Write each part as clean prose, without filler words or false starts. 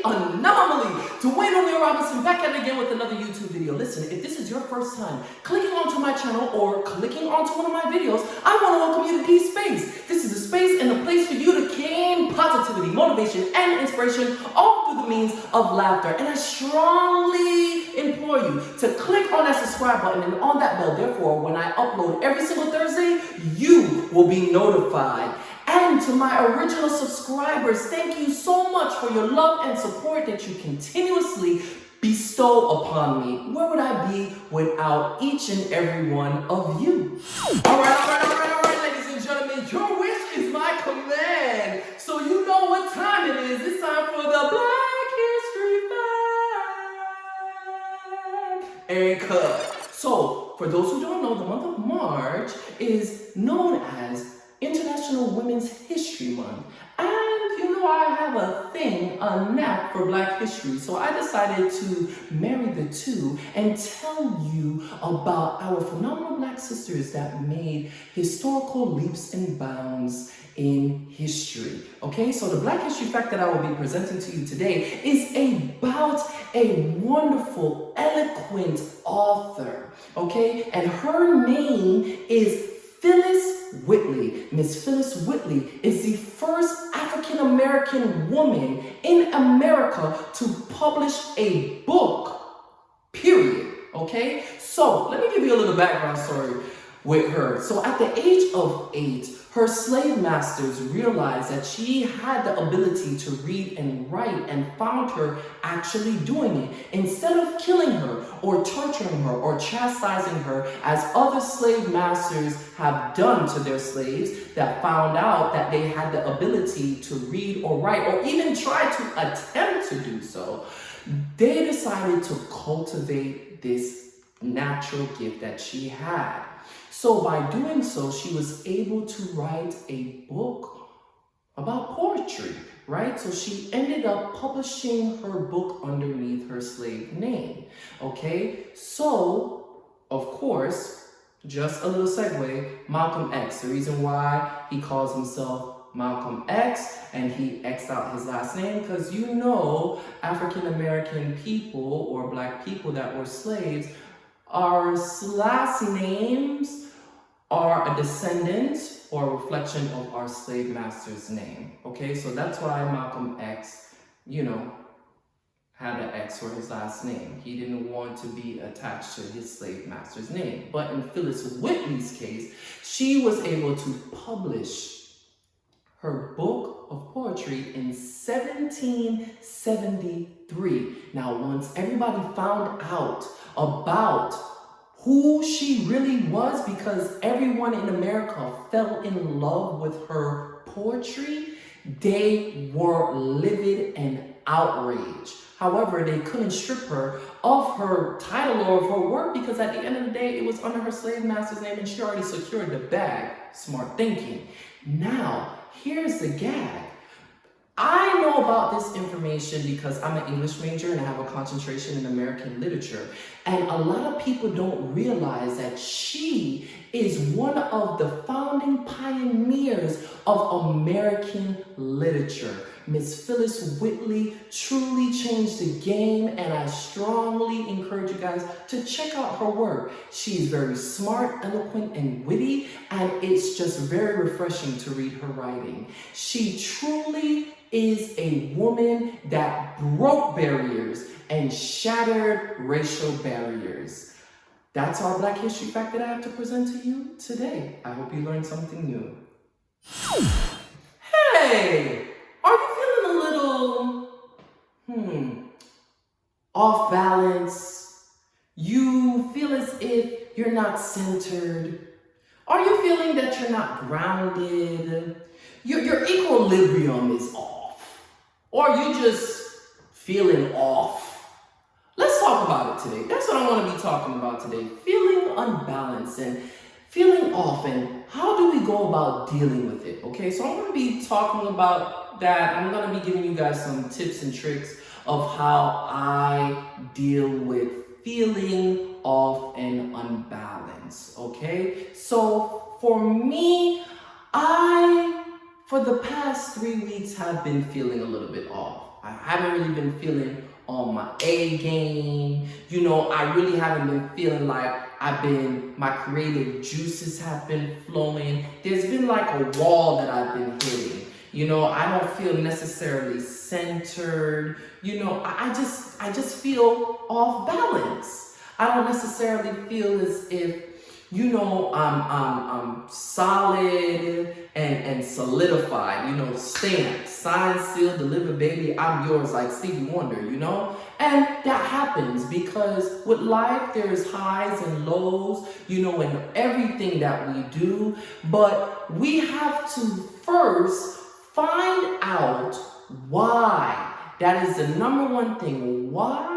the anomaly. Dwayne O'Neal Robinson back at it again with another YouTube video. Listen, if this is your first time clicking onto my channel or clicking onto one of my videos, I want to welcome you to D Space. This is a space and a place for you to gain positivity, motivation, and inspiration all through the means of laughter. And I strongly implore you to click on that subscribe button and on that bell. Therefore, when I upload every single Thursday, you will be notified. And to my original subscribers, thank you so much for your love and support that you continuously bestow upon me. Where would I be without each and every one of you? All right, ladies and gentlemen, your wish is my command. So you know what time it is. It's time for the Black History Fact and Cut. So, for those who don't know, the month of March is known as International Women's History Month. And you know I have a knack for Black history. So I decided to marry the two and tell you about our phenomenal Black sisters that made historical leaps and bounds in history. Okay, so the Black History Fact that I will be presenting to you today is about a wonderful, eloquent author. Okay, and her name is Phyllis Whitley. Miss Phyllis Whitley is the first African-American woman in America to publish a book, period. Okay? So, let me give you a little background story with her. So, at the age of 8, her slave masters realized that she had the ability to read and write and found her actually doing it. Instead of killing her or torturing her or chastising her as other slave masters have done to their slaves that found out that they had the ability to read or write or even try to attempt to do so, they decided to cultivate this natural gift that she had. So by doing so, she was able to write a book about poetry, right? So she ended up publishing her book underneath her slave name, okay? So, of course, just a little segue, Malcolm X, the reason why he calls himself Malcolm X and he X'd out his last name, because you know African-American people or Black people that were slaves, our last names are a descendant or a reflection of our slave master's name. Okay, so that's why Malcolm X, had an X for his last name. He didn't want to be attached to his slave master's name. But in Phyllis Whitley's case, she was able to publish her book of poetry in 1773. Now, once everybody found out about who she really was, because everyone in America fell in love with her poetry, they were livid and outraged. However, they couldn't strip her of her title or of her work because at the end of the day, it was under her slave master's name and she already secured the bag. Smart thinking. Now, here's the gag. I know about this information because I'm an English major and I have a concentration in American literature. And a lot of people don't realize that she is one of the founding pioneers of American literature. Miss Phyllis Whitley truly changed the game, and I strongly encourage you guys to check out her work. She is very smart, eloquent, and witty, and it's just very refreshing to read her writing. She truly is a woman that broke barriers and shattered racial barriers. That's our Black History Fact that I have to present to you today. I hope you learned something new. Hey! Are you feeling a little, off balance? You feel as if you're not centered? Are you feeling that you're not grounded? Your equilibrium is off? Or you just feeling off? Let's talk about it today. That's what I want to be talking about today. Feeling unbalanced and feeling off, and how do we go about dealing with it? Okay, so I'm going to be talking about that. I'm going to be giving you guys some tips and tricks of how I deal with feeling off and unbalanced. Okay, so for me, for the past 3 weeks have been feeling a little bit off. I haven't really been feeling on my A game. You know, I really haven't been feeling like my creative juices have been flowing. There's been like a wall that I've been hitting. You know, I don't feel necessarily centered. You know, I just feel off balance. I don't necessarily feel as if, you know, I'm solid and solidified, you know, stamped, signed, sealed, delivered, baby, I'm yours, like Stevie Wonder, you know? And that happens because with life, there's highs and lows, you know, in everything that we do. But we have to first find out why. That is the number one thing. Why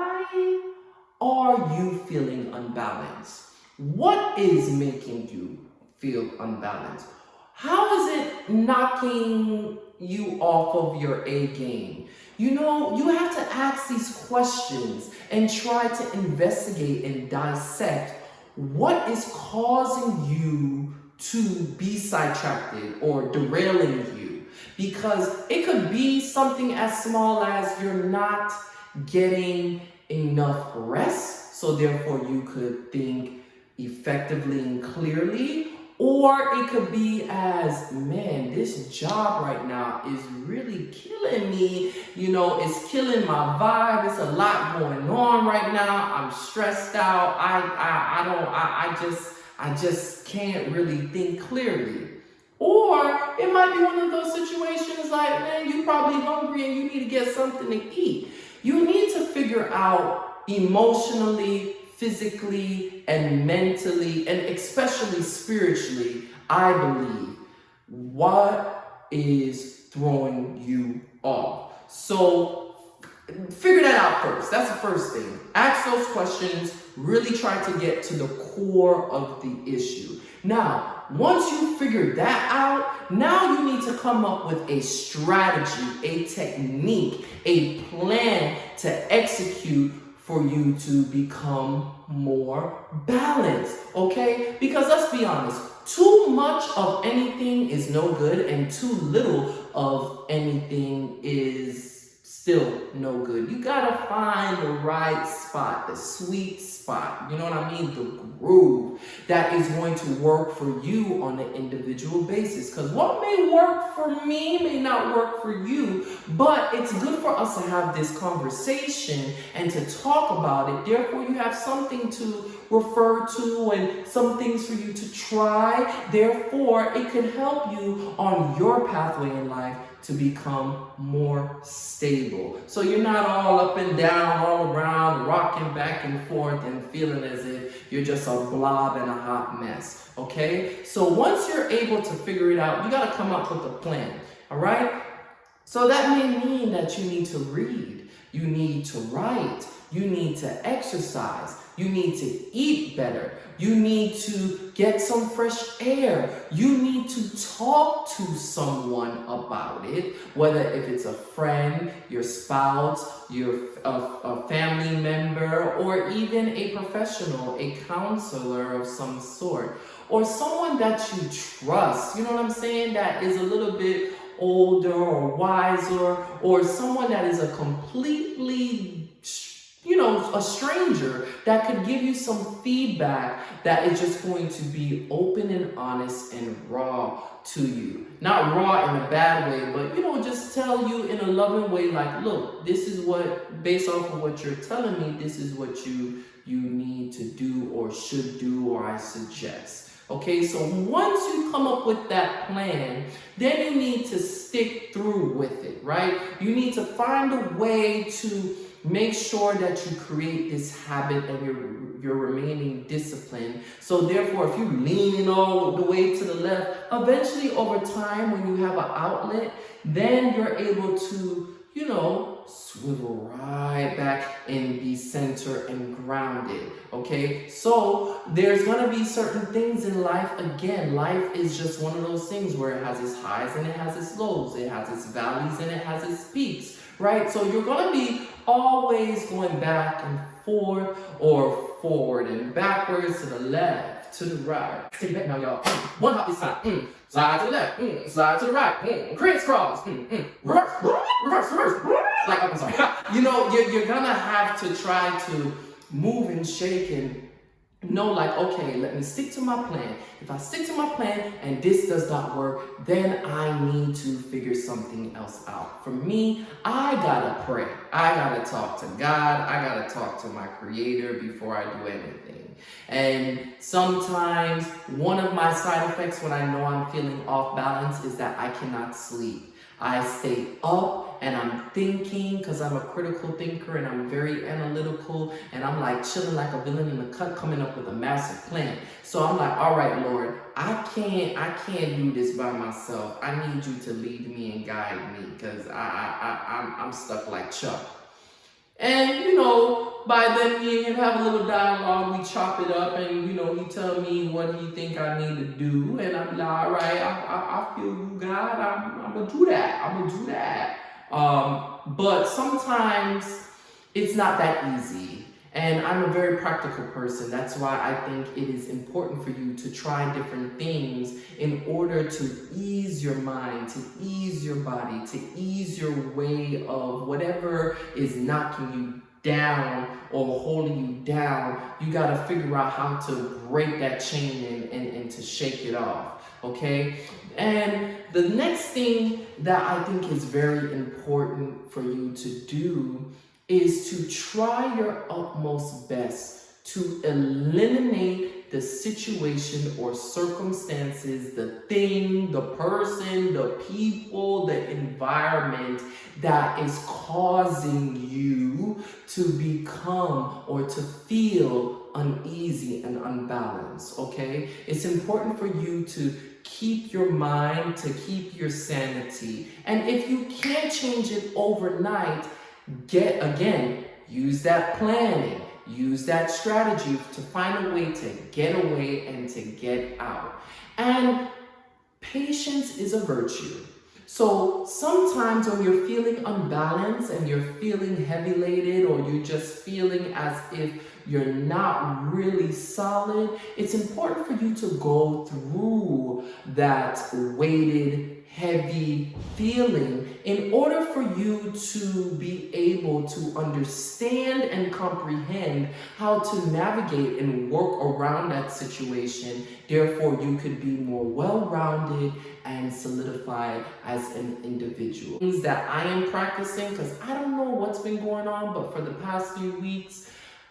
are you feeling unbalanced? What is making you feel unbalanced? How is it knocking you off of your A game? You know, you have to ask these questions and try to investigate and dissect what is causing you to be sidetracked or derailing you. Because it could be something as small as you're not getting enough rest, so therefore you could think effectively and clearly. Or it could be as, man, this job right now is really killing me. You know, it's killing my vibe. It's a lot going on right now. I'm stressed out. I just can't really think clearly. Or it might be one of those situations like, man, you're probably hungry and you need to get something to eat. You need to figure out emotionally, physically, and mentally, and especially spiritually, I believe, what is throwing you off. So figure that out first. That's the first thing. Ask those questions. Really try to get to the core of the issue. Now, once you figure that out, now you need to come up with a strategy, a technique, a plan to execute for you to become more balanced, okay? Because let's be honest, too much of anything is no good and too little of anything is still no good. You gotta find the right spot, the sweet spot, you know what I mean? The groove that is going to work for you on an individual basis. Because what may work for me may not work for you, but it's good for us to have this conversation and to talk about it. Therefore, you have something to refer to and some things for you to try. Therefore, it can help you on your pathway in life to become more stable. So you're not all up and down, all around, rocking back and forth and feeling as if you're just a blob and a hot mess, okay? So once you're able to figure it out, you gotta come up with a plan, all right? So that may mean that you need to read, you need to write, you need to exercise, you need to eat better, you need to get some fresh air, you need to talk to someone about it, whether if it's a friend, your spouse, a family member, or even a professional, a counselor of some sort, or someone that you trust, you know what I'm saying, that is a little bit older or wiser, or someone that is a completely, you know, a stranger that could give you some feedback that is just going to be open and honest and raw to you. Not raw in a bad way, but, you know, just tell you in a loving way, like, look, this is what, based off of what you're telling me, this is what you need to do or should do, or I suggest. Okay, so once you come up with that plan, then you need to stick through with it, right? You need to find a way to make sure that you create this habit and you're remaining disciplined. So therefore, if you're leaning all the way to the left, eventually over time, when you have an outlet, then you're able to, you know, swivel right back and be centered and grounded, okay? So there's gonna be certain things in life. Again, life is just one of those things where it has its highs and it has its lows. It has its valleys and it has its peaks, right? So you're gonna be always going back and forth or forward and backwards to the left to the right. Take it back now, y'all. One hop this time. Slide to the left. Slide to the right. Crisscross. Reverse. Like, I'm sorry. You know, you're gonna have to try to move and shake and know, like, okay, let me stick to my plan. If I stick to my plan and this does not work, then I need to figure something else out. For me, I gotta pray. I gotta talk to God. I gotta talk to my creator before I do anything. And sometimes one of my side effects when I know I'm feeling off balance is that I cannot sleep. I stay up and I'm thinking, because I'm a critical thinker and I'm very analytical, and I'm like chilling like a villain in the cut, coming up with a massive plan. So I'm like, all right, Lord, I can't do this by myself. I need you to lead me and guide me, because I'm stuck like Chuck. And, you know, by then me and him have a little dialogue, we chop it up, and, you know, he tell me what he think I need to do, and I'm like, all right, I feel you, God, I'm gonna do that. But sometimes it's not that easy, and I'm a very practical person. That's why I think it is important for you to try different things in order to ease your mind, to ease your body, to ease your way of whatever is knocking you down or holding you down. You got to figure out how to break that chain and to shake it off, okay? And the next thing that I think is very important for you to do is to try your utmost best to eliminate the situation or circumstances, the thing, the person, the people, the environment that is causing you to become or to feel uneasy and unbalanced, okay? It's important for you to keep your mind, to keep your sanity. And if you can't change it overnight, use that planning, use that strategy to find a way to get away and to get out. And patience is a virtue. So sometimes when you're feeling unbalanced and you're feeling heavy-laden, or you're just feeling as if you're not really solid, it's important for you to go through that weighted, heavy feeling in order for you to be able to understand and comprehend how to navigate and work around that situation. Therefore, you could be more well-rounded and solidified as an individual. Things that I am practicing, because I don't know what's been going on, but for the past few weeks,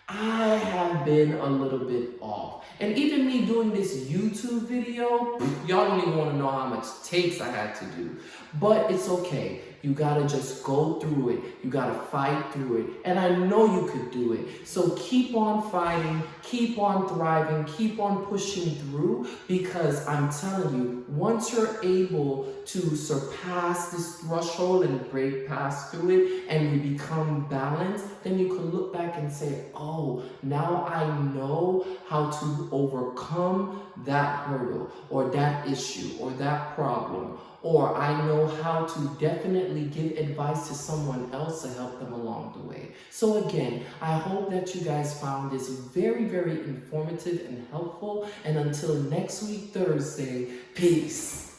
I have been a little bit off. And even me doing this YouTube video, y'all don't even want to know how much takes I had to do. But it's okay. You gotta just go through it. You gotta fight through it. And I know you could do it. So keep on fighting, keep on thriving, keep on pushing through, because I'm telling you, once you're able to surpass this threshold and break past through it and you become balanced, then you can look back and say, oh, now I know how to overcome that hurdle or that issue or that problem. Or I know how to definitely give advice to someone else to help them along the way. So again, I hope that you guys found this very, very informative and helpful. And until next week, Thursday, peace.